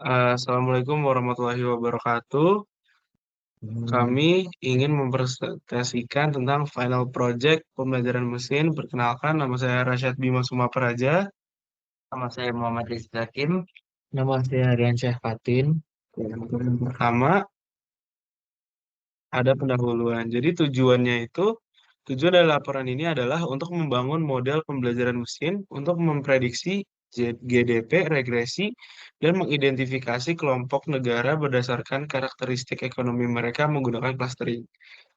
Assalamualaikum warahmatullahi wabarakatuh. Hmm, Kami ingin mempresentasikan tentang final project pembelajaran mesin. Perkenalkan, nama saya Rasyad Bima Sumapraja. Nama saya Muhammad Rizky Hakim. Nama saya Rian Syah Fatin. Yang pertama, ada pendahuluan. Jadi tujuan dari laporan ini adalah untuk membangun model pembelajaran mesin untuk memprediksi GDP, regresi, dan mengidentifikasi kelompok negara berdasarkan karakteristik ekonomi mereka menggunakan clustering.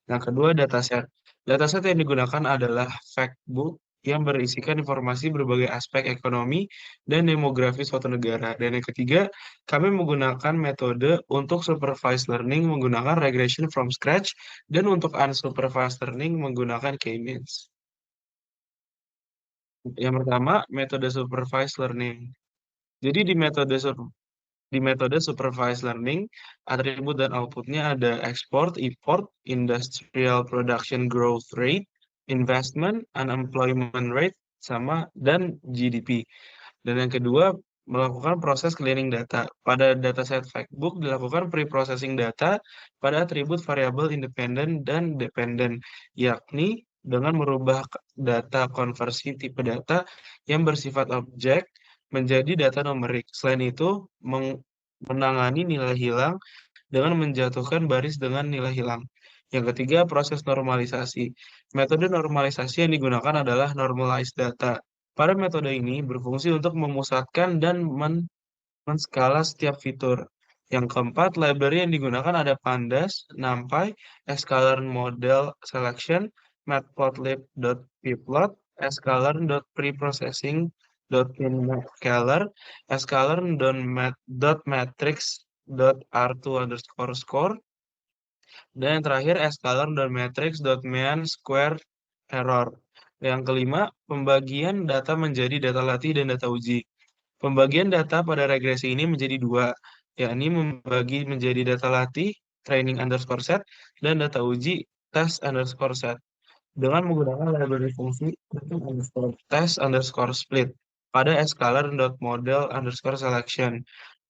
Yang kedua, dataset. Dataset yang digunakan adalah factbook yang berisikan informasi berbagai aspek ekonomi dan demografi suatu negara. Dan yang ketiga, kami menggunakan metode untuk supervised learning menggunakan regression from scratch dan untuk unsupervised learning menggunakan K-means. Yang pertama, metode supervised learning. Jadi di metode supervised learning, atribut dan outputnya ada export, import, industrial production growth rate, investment, unemployment rate, sama dan GDP. Dan yang kedua, melakukan proses cleaning data. Pada dataset Factbook dilakukan pre-processing data pada atribut variabel independen dan dependen, yakni dengan merubah data konversi tipe data yang bersifat objek menjadi data numerik. Selain itu, menangani nilai hilang dengan menjatuhkan baris dengan nilai hilang. Yang ketiga, proses normalisasi. Metode normalisasi yang digunakan adalah normalized data. Pada metode ini berfungsi untuk memusatkan dan menskala setiap fitur. Yang keempat, library yang digunakan ada Pandas, NumPy, sklearn model selection, matplotlib.pplot, sklearn.preprocessing.pinScaler, sklearn.matrix.r2_score, dan yang terakhir sklearn.matrix.mean square error. Yang kelima, pembagian data menjadi data latih dan data uji. Pembagian data pada regresi ini menjadi dua, yakni membagi menjadi data latih, training underscore set, dan data uji, test underscore set, dengan menggunakan library fungsi training underscore test underscore split pada scalar.model underscore selection.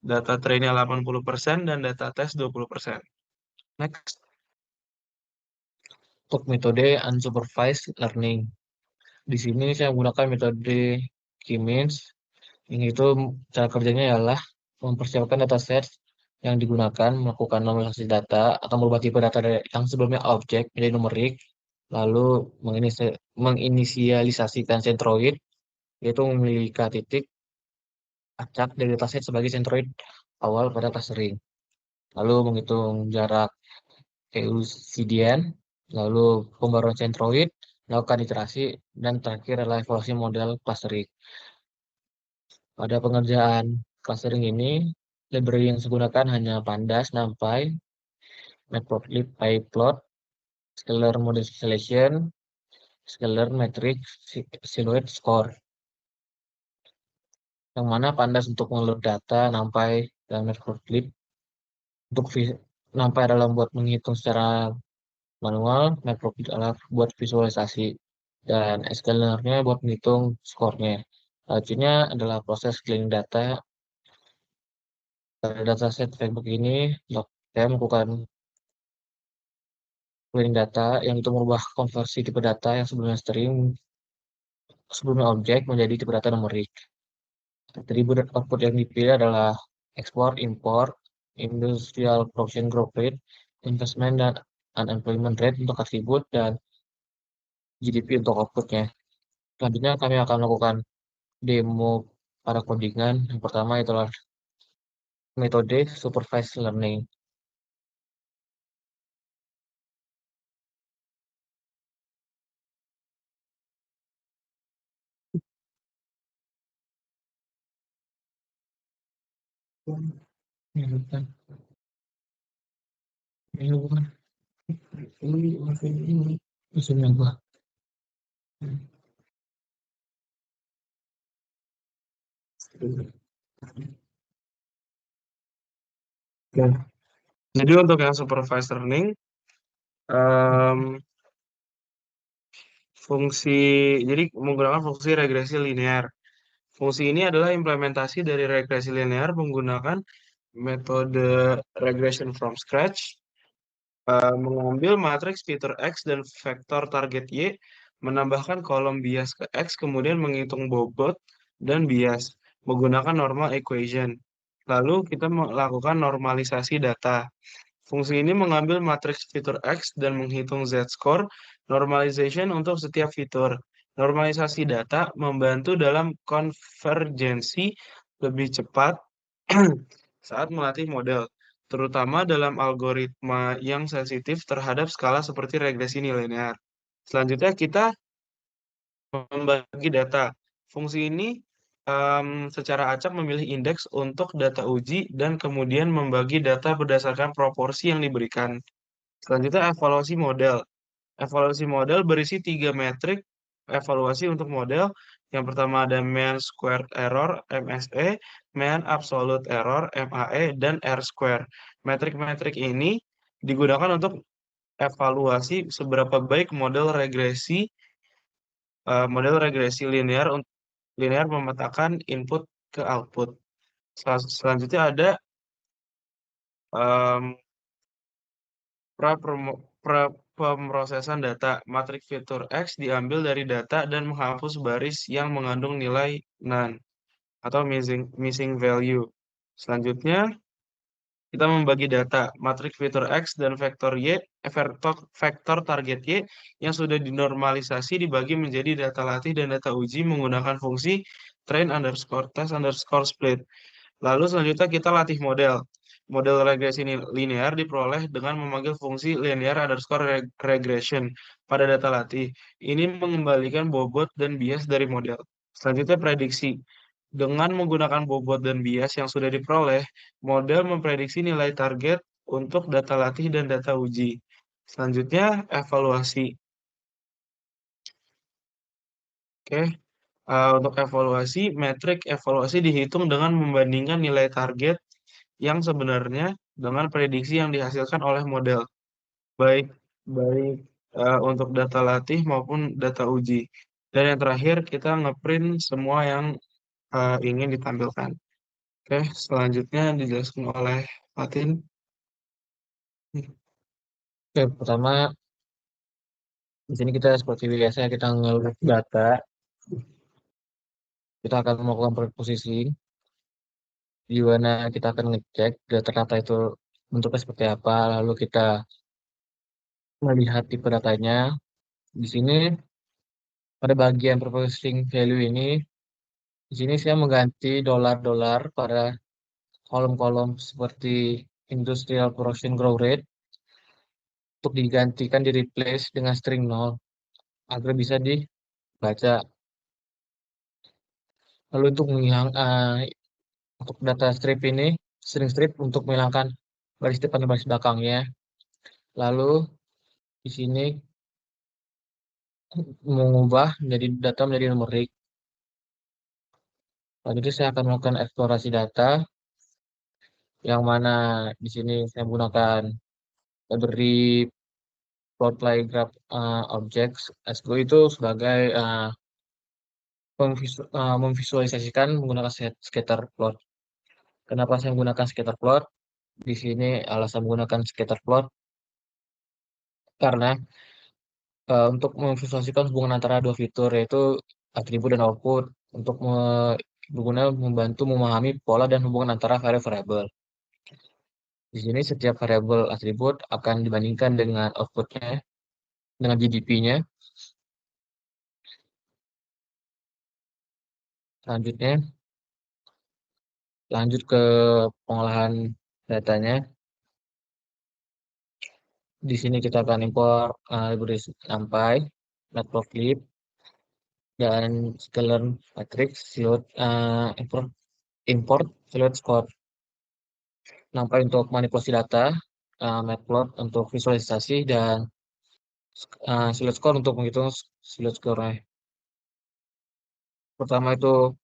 Data trainnya 80% dan data test 20%. Next. Untuk metode unsupervised learning. Di sini saya menggunakan metode K-means. Yang itu cara kerjanya ialah mempersiapkan dataset yang digunakan, melakukan normalisasi data, atau merubah tipe data yang sebelumnya objek menjadi numerik, lalu menginisialisasikan centroid, yaitu memilih titik acak dari dataset sebagai centroid awal pada clustering. Lalu menghitung jarak Euclidean, lalu pembaruan centroid, melakukan iterasi, dan terakhir adalah evaluasi model clustering. Pada pengerjaan clustering ini, library yang digunakan hanya Pandas, NumPy, Matplotlib, PyPlot, Scalar Model Selection, Scalar Matrix, Silhouette Score. Yang mana Pandas untuk mengelola data, NumPy, dan Matplotlib untuk NumPy adalah buat menghitung secara manual, Matplotlib adalah buat visualisasi, dan scalarnya buat menghitung skornya. Selanjutnya adalah proses cleaning data. Pada dataset Facebook ini, saya melakukan cleaning data yang itu merubah konversi tipe data yang sebelumnya objek menjadi tipe data numerik. Atribut dan output yang dipilih adalah ekspor, import, industrial production growth rate, investment dan unemployment rate untuk atribut, dan GDP untuk outputnya. Selanjutnya kami akan melakukan demo para codingan. Yang pertama itulah metode supervised learning. Ini bukan, ini bukan, ini musuhnya gua. Oke. Jadi untuk yang supervised learning, em, fungsi, jadi menggunakan fungsi regresi linear. Fungsi ini adalah implementasi dari regresi linear menggunakan metode regression from scratch, mengambil matriks fitur X dan vektor target Y, menambahkan kolom bias ke X, kemudian menghitung bobot dan bias menggunakan normal equation. Lalu kita melakukan normalisasi data. Fungsi ini mengambil matriks fitur X dan menghitung z-score normalization untuk setiap fitur. Normalisasi data membantu dalam konvergensi lebih cepat saat melatih model, terutama dalam algoritma yang sensitif terhadap skala seperti regresi nilinear. Selanjutnya kita membagi data. Fungsi ini secara acak memilih indeks untuk data uji dan kemudian membagi data berdasarkan proporsi yang diberikan. Selanjutnya evaluasi model. Evaluasi model berisi tiga metrik evaluasi untuk model. Yang pertama ada mean squared error (MSE), mean absolute error (MAE), dan R square. Metrik-metrik ini digunakan untuk evaluasi seberapa baik model regresi linear memetakan input ke output. Selanjutnya ada em, pemrosesan data. Matrik fitur X diambil dari data dan menghapus baris yang mengandung nilai none atau missing value. Selanjutnya, kita membagi data. Matrik fitur X dan vektor target Y yang sudah dinormalisasi dibagi menjadi data latih dan data uji menggunakan fungsi train underscore test underscore split. Lalu selanjutnya kita latih model. Model regresi linear diperoleh dengan memanggil fungsi linear underscore regression pada data latih. Ini mengembalikan bobot dan bias dari model. Selanjutnya prediksi. Dengan menggunakan bobot dan bias yang sudah diperoleh, model memprediksi nilai target untuk data latih dan data uji. Selanjutnya evaluasi. Oke. Untuk evaluasi, metrik evaluasi dihitung dengan membandingkan nilai target yang sebenarnya dengan prediksi yang dihasilkan oleh model, baik baik untuk data latih maupun data uji. Dan yang terakhir, kita ngeprint semua yang ingin ditampilkan. Oke, selanjutnya dijelaskan oleh Fatin. Oke, pertama di sini kita seperti biasa kita ngeload data, kita akan melakukan preprocessing di mana kita akan ngecek data-data itu bentuknya seperti apa, lalu kita melihat tipe datanya. Di sini pada bagian preprocessing value ini, di sini saya mengganti dolar-dolar pada kolom-kolom seperti industrial production growth rate untuk digantikan di replace dengan string nol agar bisa dibaca. Lalu untuk data strip ini, string strip untuk menghilangkan baris depan dan baris belakangnya. Lalu di sini mengubah menjadi data menjadi numerik. Selanjutnya saya akan melakukan eksplorasi data, yang mana di sini saya menggunakan library plotly graph objects SGO itu sebagai memvisualisasikan menggunakan scatter plot. Kenapa saya menggunakan scatter plot? Di sini alasan menggunakan scatter plot karena untuk memvisualisasikan hubungan antara dua fitur yaitu atribut dan output untuk berguna membantu memahami pola dan hubungan antara variabel. Di sini setiap variabel atribut akan dibandingkan dengan outputnya dengan GDP-nya. Selanjutnya lanjut ke pengolahan datanya. Di sini kita akan import library NumPy, matplotlib, dan sklearn matrix import silhouette score. NumPy untuk manipulasi data, matplot untuk visualisasi, dan silhouette score untuk menghitung silhouette score-nya. Pertama itu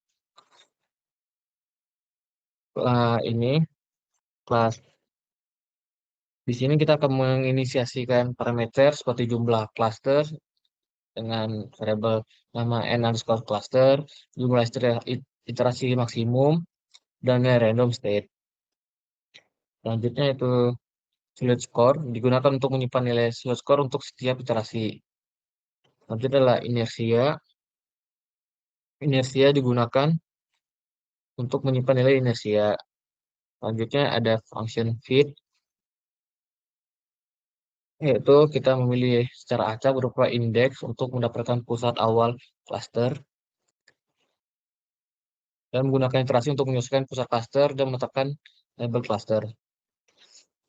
ini kelas. Di sini kita akan menginisiasikan parameter seperti jumlah cluster dengan variabel nama n underscore cluster, jumlah iterasi maksimum, dan random state. Selanjutnya itu silhouette score digunakan untuk menyimpan nilai silhouette score untuk setiap iterasi. Selanjutnya adalah inersia. Inersia digunakan untuk menyimpan nilai inersia. Selanjutnya ada function fit, yaitu kita memilih secara acak berupa indeks untuk mendapatkan pusat awal cluster dan menggunakan iterasi untuk menyelesaikan pusat cluster dan menetapkan label cluster.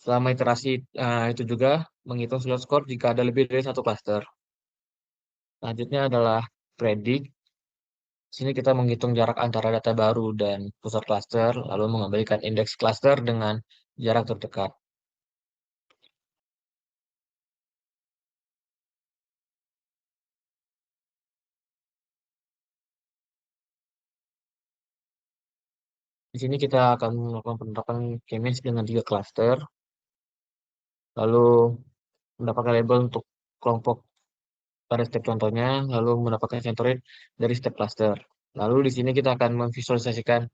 Selama iterasi itu juga menghitung slot score jika ada lebih dari satu cluster. Selanjutnya adalah predict. Di sini kita menghitung jarak antara data baru dan pusat cluster, lalu mengembalikan indeks cluster dengan jarak terdekat. Di sini kita akan melakukan penerapan k-means dengan 3 cluster, lalu mendapatkan label untuk kelompok pada step contohnya, lalu mendapatkan centroid dari step cluster. Lalu di sini kita akan memvisualisasikan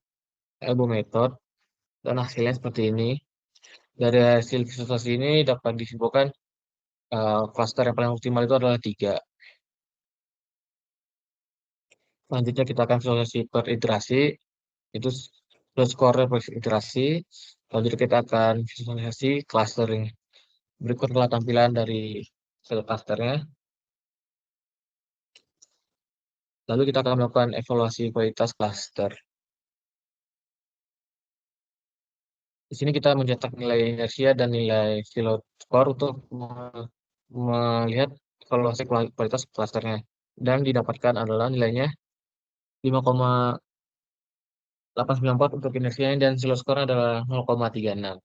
elbow method dan hasilnya seperti ini. Dari hasil visualisasi ini dapat disimpulkan cluster yang paling optimal itu adalah 3. Selanjutnya kita akan visualisasi per iterasi, itu score per iterasi. Selanjutnya kita akan visualisasi clustering. Berikut adalah tampilan dari sel clusternya. Lalu kita akan melakukan evaluasi kualitas cluster. Di sini kita mencetak nilai inersia dan nilai silhouette score untuk melihat evaluasi kualitas clusternya. Dan didapatkan adalah nilainya 5,894 untuk inersianya dan silhouette score adalah 0,36.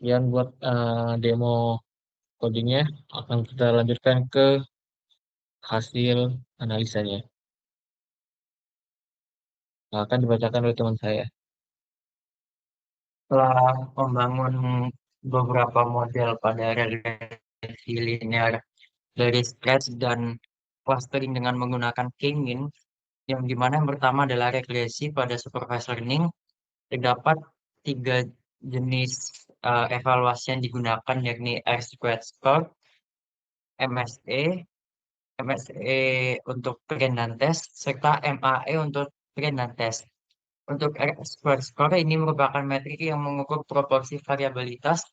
Yang buat demo codingnya akan kita lanjutkan ke hasil analisanya. Akan dibacakan oleh teman saya. Setelah membangun beberapa model pada regresi linear dari scratch dan clustering dengan menggunakan k-mean, yang dimana yang pertama adalah regresi pada supervised learning, terdapat 3 jenis evaluasi yang digunakan, yakni R-squared score, MSE, MSE untuk trend dan test, serta MAE untuk trend dan test. Untuk R-squared score ini merupakan metrik yang mengukur proporsi variabilitas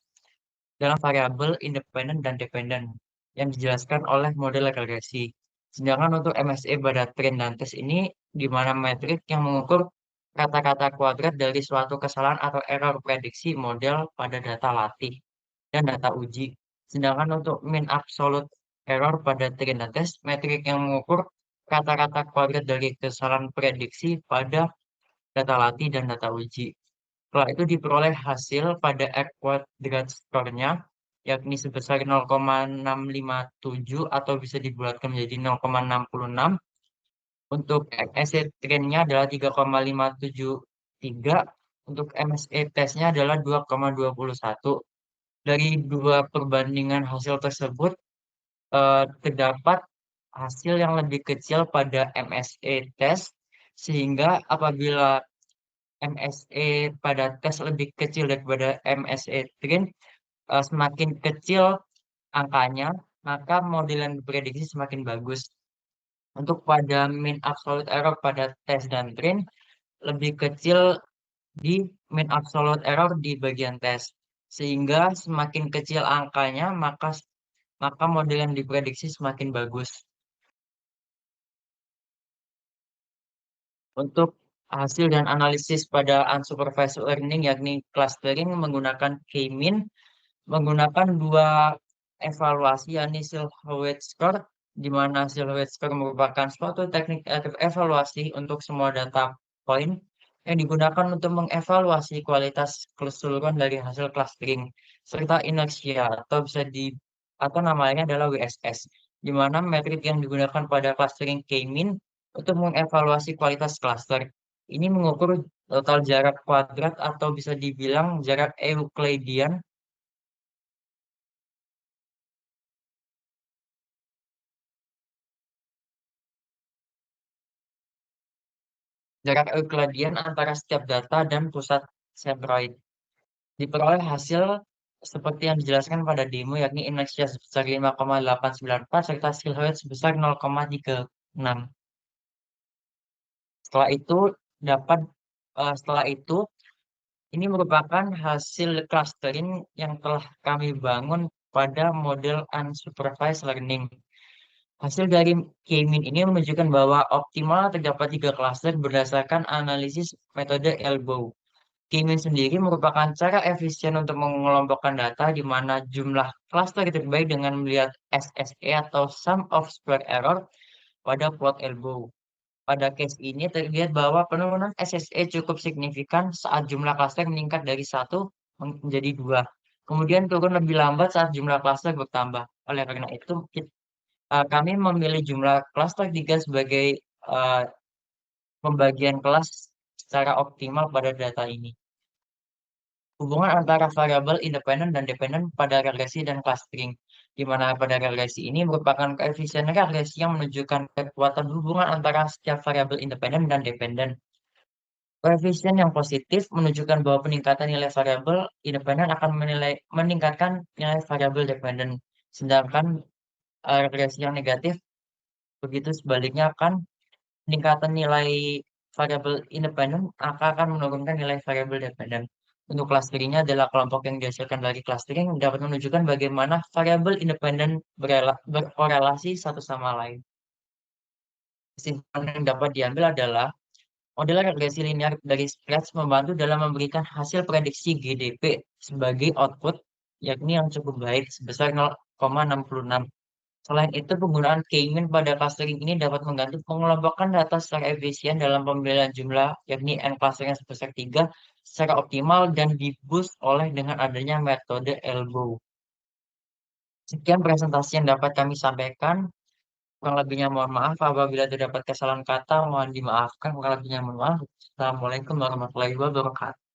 dalam variabel independen dan dependen yang dijelaskan oleh model regresi. Sedangkan untuk MSE pada trend dan test ini, di mana metrik yang mengukur kata-kata kuadrat dari suatu kesalahan atau error prediksi model pada data latih dan data uji. Sedangkan untuk mean absolute error pada trend dan test, metrik yang mengukur kata-kata kuadrat dari kesalahan prediksi pada data latih dan data uji. Setelah itu diperoleh hasil pada R quadrat score-nya, yakni sebesar 0,657 atau bisa dibulatkan menjadi 0,606. Untuk MSE trend-nya adalah 3,573. Untuk MSE test-nya adalah 2,21. Dari dua perbandingan hasil tersebut, terdapat hasil yang lebih kecil pada MSE test, sehingga apabila MSE pada tes lebih kecil daripada MSE Train, semakin kecil angkanya, maka model yang diprediksi semakin bagus. Untuk pada mean absolute error pada tes dan train, lebih kecil di mean absolute error di bagian tes. Sehingga semakin kecil angkanya, maka model yang diprediksi semakin bagus. Untuk hasil dan analisis pada unsupervised learning, yakni clustering menggunakan k-mean, menggunakan dua evaluasi, yakni silhouette score, di mana silhouette score merupakan suatu teknik evaluasi untuk semua data point yang digunakan untuk mengevaluasi kualitas keseluruhan dari hasil clustering serta inersia atau namanya adalah WSS, di mana metrik yang digunakan pada clustering k-mean untuk mengevaluasi kualitas cluster. Ini mengukur total jarak kuadrat atau bisa dibilang jarak Euclidean jarak Euclidean antara setiap data dan pusat centroid. Diperoleh hasil seperti yang dijelaskan pada demo, yakni inersia sebesar 5,894 serta silhouette sebesar 0,36. Setelah itu dapat setelah itu ini merupakan hasil clustering yang telah kami bangun pada model unsupervised learning. Hasil dari K-mean ini menunjukkan bahwa optimal terdapat 3 klaster berdasarkan analisis metode Elbow. K-mean sendiri merupakan cara efisien untuk mengelompokkan data di mana jumlah klaster terbaik dengan melihat SSE atau sum of square error pada plot Elbow. Pada case ini terlihat bahwa penurunan SSE cukup signifikan saat jumlah klaster meningkat dari 1 menjadi 2. Kemudian turun lebih lambat saat jumlah klaster bertambah. Oleh karena itu, kami memilih jumlah klaster 3 sebagai uh, pembagian kelas secara optimal pada data ini. Hubungan antara variabel independen dan dependen pada regresi dan clustering, di mana pada regresi ini merupakan koefisien regresi yang menunjukkan kekuatan hubungan antara setiap variabel independen dan dependen. Koefisien yang positif menunjukkan bahwa peningkatan nilai variabel independen akan meningkatkan nilai variabel dependen, sedangkan regresi yang negatif begitu sebaliknya kan peningkatan nilai variabel independen akan menurunkan nilai variabel dependen. Untuk clusteringnya adalah kelompok yang dihasilkan dari clustering dapat menunjukkan bagaimana variabel independen berkorelasi satu sama lain. Kesimpulan yang dapat diambil adalah model regresi linear dari Scratch membantu dalam memberikan hasil prediksi GDP sebagai output, yakni yang cukup baik sebesar 0,66. Selain itu, penggunaan K-mean pada clustering ini dapat membantu mengelompokkan data secara efisien dalam pemilihan jumlah, yakni N clusternya sebesar 3, secara optimal dan diboost oleh dengan adanya metode Elbow. Sekian presentasi yang dapat kami sampaikan. Kurang lebihnya mohon maaf apabila terdapat kesalahan kata, mohon dimaafkan. Kurang lebihnya mohon maaf. Assalamualaikum warahmatullahi wabarakatuh.